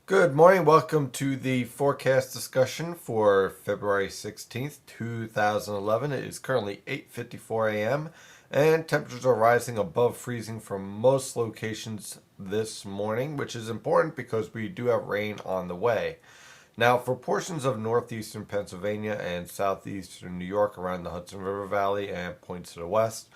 Good morning. Welcome to the forecast discussion for February 16th, 2011. It is currently 8:54 a.m. and temperatures are rising above freezing for most locations this morning, which is important because we do have rain on the way. Now, for portions of northeastern Pennsylvania and southeastern New York around the Hudson River Valley and points to the west,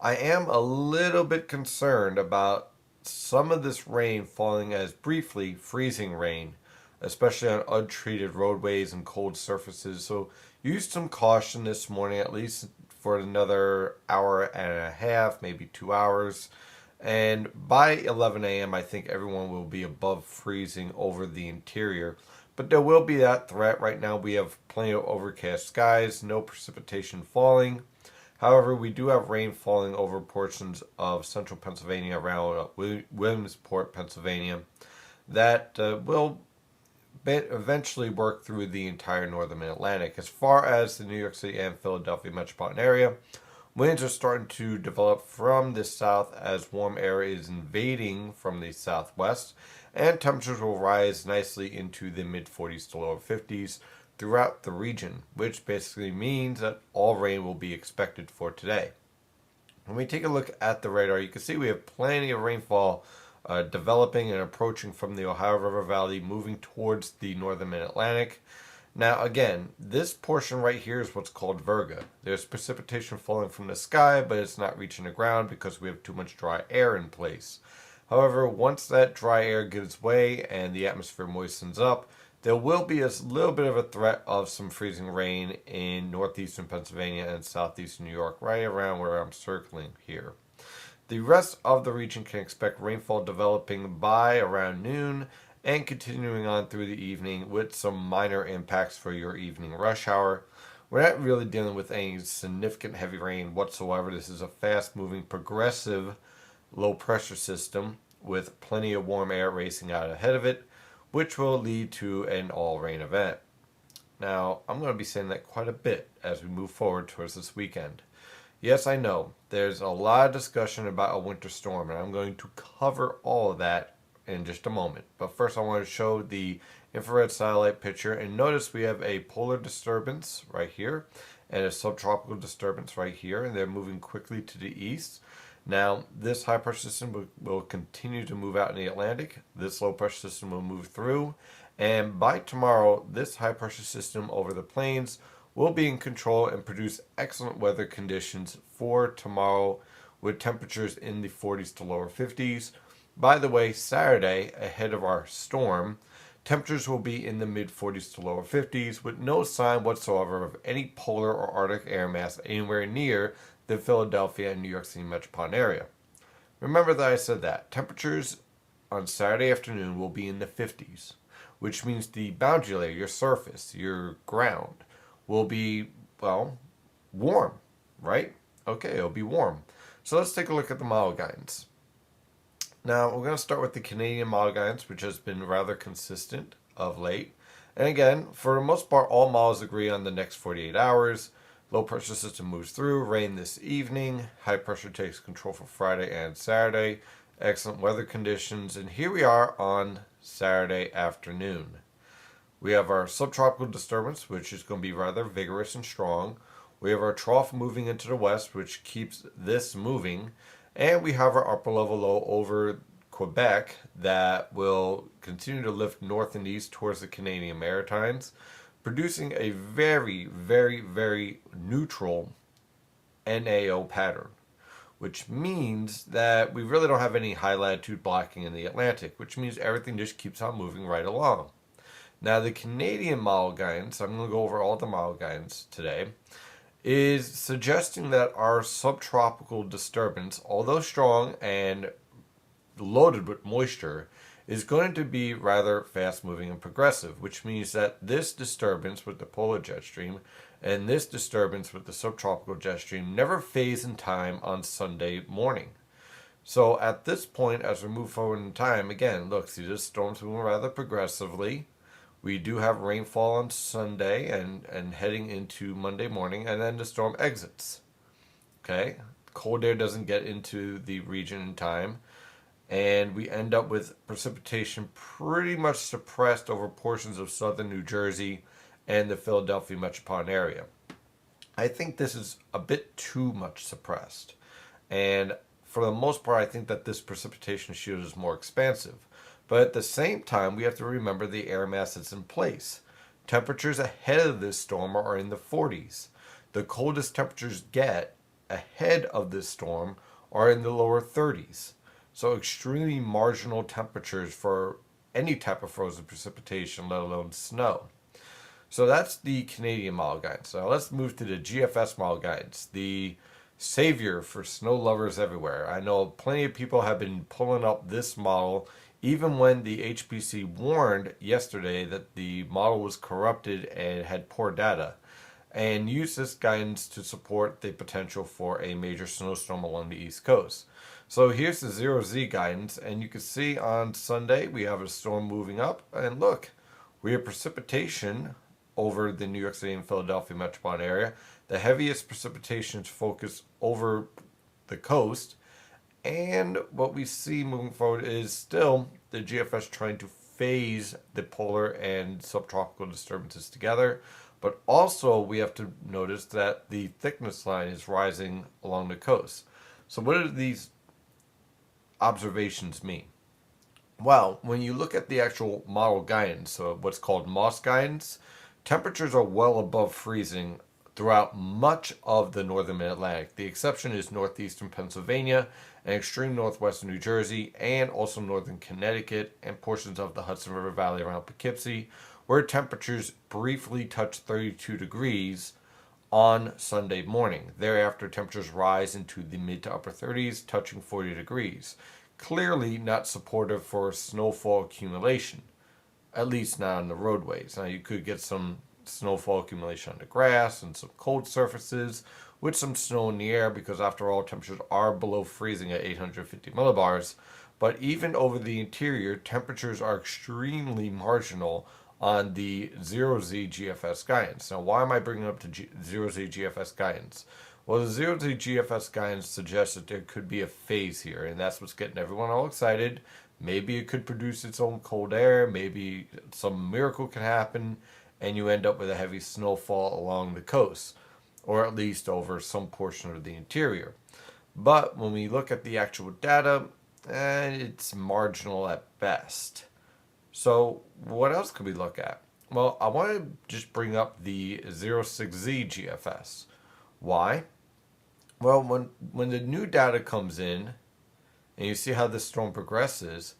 I am a little bit concerned about some of this rain falling as briefly freezing rain, especially on untreated roadways and cold surfaces. So use some caution this morning, at least for another hour and a half, maybe 2 hours. And by 11 a.m., I think everyone will be above freezing over the interior. But there will be that threat. Right now, we have plenty of overcast skies, no precipitation falling. However, we do have rain falling over portions of central Pennsylvania around Williamsport, Pennsylvania, that will eventually work through the entire northern Atlantic. As far as the New York City and Philadelphia metropolitan area, winds are starting to develop from the south as warm air is invading from the southwest, and temperatures will rise nicely into the mid 40s to lower 50s throughout the region, which basically means that all rain will be expected for today. When we take a look at the radar, you can see we have plenty of rainfall developing and approaching from the Ohio River Valley, moving towards the northern Mid-Atlantic. Now, again, this portion right here is what's called virga. There's precipitation falling from the sky, but it's not reaching the ground because we have too much dry air in place. However, once that dry air gives way and the atmosphere moistens up, there will be a little bit of a threat of some freezing rain in northeastern Pennsylvania and southeastern New York, right around where I'm circling here. The rest of the region can expect rainfall developing by around noon and continuing on through the evening with some minor impacts for your evening rush hour. We're not really dealing with any significant heavy rain whatsoever. This is a fast moving, progressive low pressure system with plenty of warm air racing out ahead of it, which will lead to an all rain event. Now, I'm going to be saying that quite a bit as we move forward towards this weekend. Yes, I know, there's a lot of discussion about a winter storm, and I'm going to cover all of that in just a moment. But first, I want to show the infrared satellite picture, and notice we have a polar disturbance right here and a subtropical disturbance right here, and they're moving quickly to the east. Now, this high pressure system will continue to move out in the Atlantic. This low pressure system will move through. And by tomorrow, this high pressure system over the plains will be in control and produce excellent weather conditions for tomorrow with temperatures in the 40s to lower 50s. By the way, Saturday, ahead of our storm, temperatures will be in the mid 40s to lower 50s with no sign whatsoever of any polar or Arctic air mass anywhere near the Philadelphia and New York City metropolitan area. Remember that I said that. Temperatures on Saturday afternoon will be in the 50s, which means the boundary layer, your surface, your ground, will be, well, warm, right? Okay, it'll be warm. So let's take a look at the model guidance. Now, we're going to start with the Canadian model guidance, which has been rather consistent of late. And again, for the most part, all models agree on the next 48 hours. Low pressure system moves through, rain this evening. High pressure takes control for Friday and Saturday. Excellent weather conditions. And here we are on Saturday afternoon. We have our subtropical disturbance, which is going to be rather vigorous and strong. We have our trough moving into the west, which keeps this moving. And we have our upper level low over Quebec that will continue to lift north and east towards the Canadian Maritimes, producing a very, very, very neutral NAO pattern, which means that we really don't have any high latitude blocking in the Atlantic, which means everything just keeps on moving right along. Now, the Canadian model guidance, I'm going to go over all the model guidance today, is suggesting that our subtropical disturbance, although strong and loaded with moisture, is going to be rather fast moving and progressive, which means that this disturbance with the polar jet stream and this disturbance with the subtropical jet stream never phase in time on Sunday morning. So at this point, as we move forward in time, again, look, see, this storm's moving rather progressively. We do have rainfall on Sunday and heading into Monday morning, and then the storm exits. Okay? Cold air doesn't get into the region in time. and we end up with precipitation pretty much suppressed over portions of southern New Jersey and the Philadelphia metropolitan area. I think this is a bit too much suppressed. And for the most part, I think that this precipitation shield is more expansive. But at the same time, we have to remember the air mass that's in place. Temperatures ahead of this storm are in the 40s. The coldest temperatures get ahead of this storm are in the lower 30s. So extremely marginal temperatures for any type of frozen precipitation, let alone snow. So that's the Canadian model guidance. Now let's move to the GFS model guidance, the savior for snow lovers everywhere. I know plenty of people have been pulling up this model, even when the HPC warned yesterday that the model was corrupted and had poor data, and used this guidance to support the potential for a major snowstorm along the East Coast. So here's the 0Z guidance, and you can see on Sunday we have a storm moving up, and look, we have precipitation over the New York City and Philadelphia metropolitan area. The heaviest precipitation is focused over the coast. And what we see moving forward is still the GFS trying to phase the polar and subtropical disturbances together. But also we have to notice that the thickness line is rising along the coast. So what do these observations mean? Well, when you look at the actual model guidance, so what's called MOS guidance, temperatures are well above freezing throughout much of the northern mid-Atlantic. The exception is northeastern Pennsylvania and extreme northwestern New Jersey, and also northern Connecticut and portions of the Hudson River Valley around Poughkeepsie, where temperatures briefly touch 32 degrees on Sunday morning. Thereafter, temperatures rise into the mid to upper 30s, touching 40 degrees. Clearly not supportive for snowfall accumulation, at least not on the roadways. Now, you could get some snowfall accumulation on the grass and some cold surfaces with some snow in the air, because after all, temperatures are below freezing at 850 millibars. But even over the interior, temperatures are extremely marginal on the 0Z GFS guidance. Now, why am I bringing up the 0Z GFS guidance? Well, the 0Z GFS guidance suggests that there could be a phase here, and that's what's getting everyone all excited. Maybe it could produce its own cold air, maybe some miracle can happen, and you end up with a heavy snowfall along the coast, or at least over some portion of the interior. But when we look at the actual data, it's marginal at best. So what else could we look at? Well, I want to just bring up the 06Z GFS. Why? Well, when the new data comes in, and you see how this storm progresses,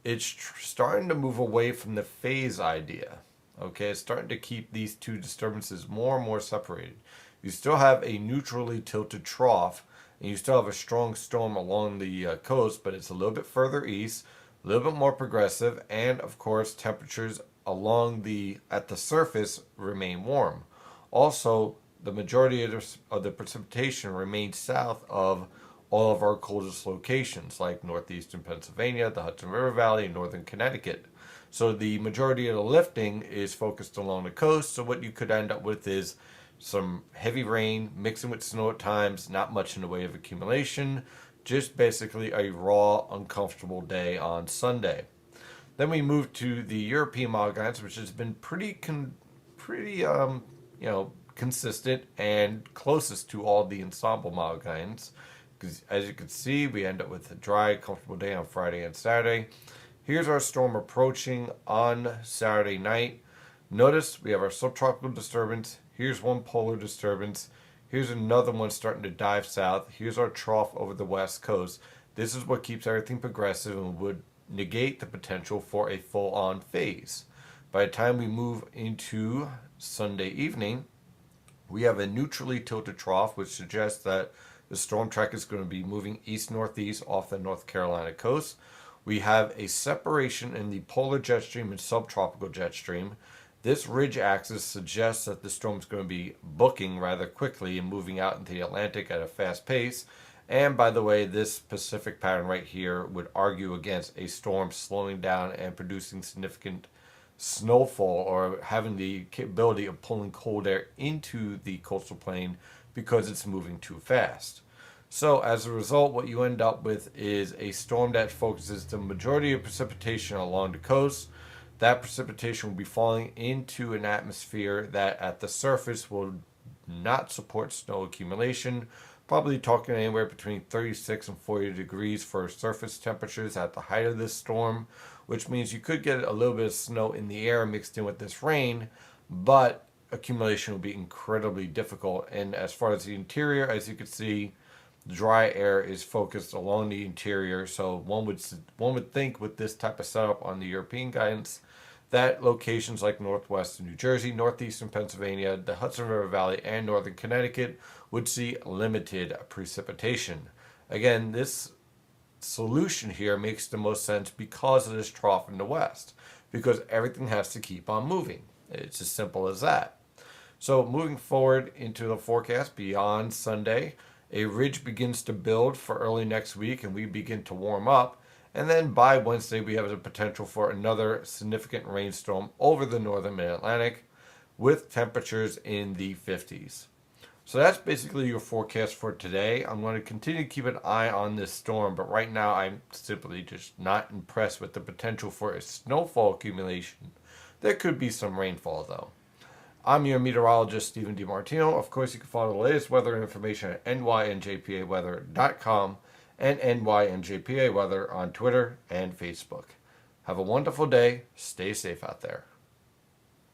it's starting to move away from the phase idea. Okay, it's starting to keep these two disturbances more and more separated. You still have a neutrally tilted trough, and you still have a strong storm along the coast, but it's a little bit further east, a little bit more progressive, and of course, temperatures at the surface remain warm. Also, the majority of the precipitation remains south of all of our coldest locations, like northeastern Pennsylvania, the Hudson River Valley, and northern Connecticut. So the majority of the lifting is focused along the coast. So what you could end up with is some heavy rain mixing with snow at times, not much in the way of accumulation, just basically a raw, uncomfortable day on Sunday. Then we move to the European model guidance, which has been pretty consistent and closest to all the ensemble model guidance. Because as you can see, we end up with a dry, comfortable day on Friday and Saturday. Here's our storm approaching on Saturday night. Notice we have our subtropical disturbance. Here's one polar disturbance. Here's another one starting to dive south. Here's our trough over the west coast. This is what keeps everything progressive and would negate the potential for a full-on phase. By the time we move into Sunday evening, we have a neutrally tilted trough, which suggests that the storm track is going to be moving east-northeast off the North Carolina coast. We have a separation in the polar jet stream and subtropical jet stream. This ridge axis suggests that the storm is going to be booking rather quickly and moving out into the Atlantic at a fast pace. And by the way, this Pacific pattern right here would argue against a storm slowing down and producing significant snowfall, or having the capability of pulling cold air into the coastal plain because it's moving too fast. So as a result, what you end up with is a storm that focuses the majority of precipitation along the coast. That precipitation will be falling into an atmosphere that at the surface will not support snow accumulation. Probably talking anywhere between 36 and 40 degrees for surface temperatures at the height of this storm, which means you could get a little bit of snow in the air mixed in with this rain, but accumulation will be incredibly difficult. And as far as the interior, as you can see, dry air is focused along the interior. So one would think with this type of setup on the European guidance that locations like northwestern New Jersey, northeastern Pennsylvania, the Hudson River Valley, and northern Connecticut would see limited precipitation. Again, this solution here makes the most sense because of this trough in the west, because everything has to keep on moving. It's as simple as that. So moving forward into the forecast beyond Sunday, a ridge begins to build for early next week and we begin to warm up. And then by Wednesday, we have the potential for another significant rainstorm over the northern mid-Atlantic with temperatures in the 50s. So that's basically your forecast for today. I'm going to continue to keep an eye on this storm, but right now I'm simply just not impressed with the potential for a snowfall accumulation. There could be some rainfall though. I'm your meteorologist, Stephen DiMartino. Of course, you can follow the latest weather information at nynjpaweather.com and nynjpaweather on Twitter and Facebook. Have a wonderful day. Stay safe out there.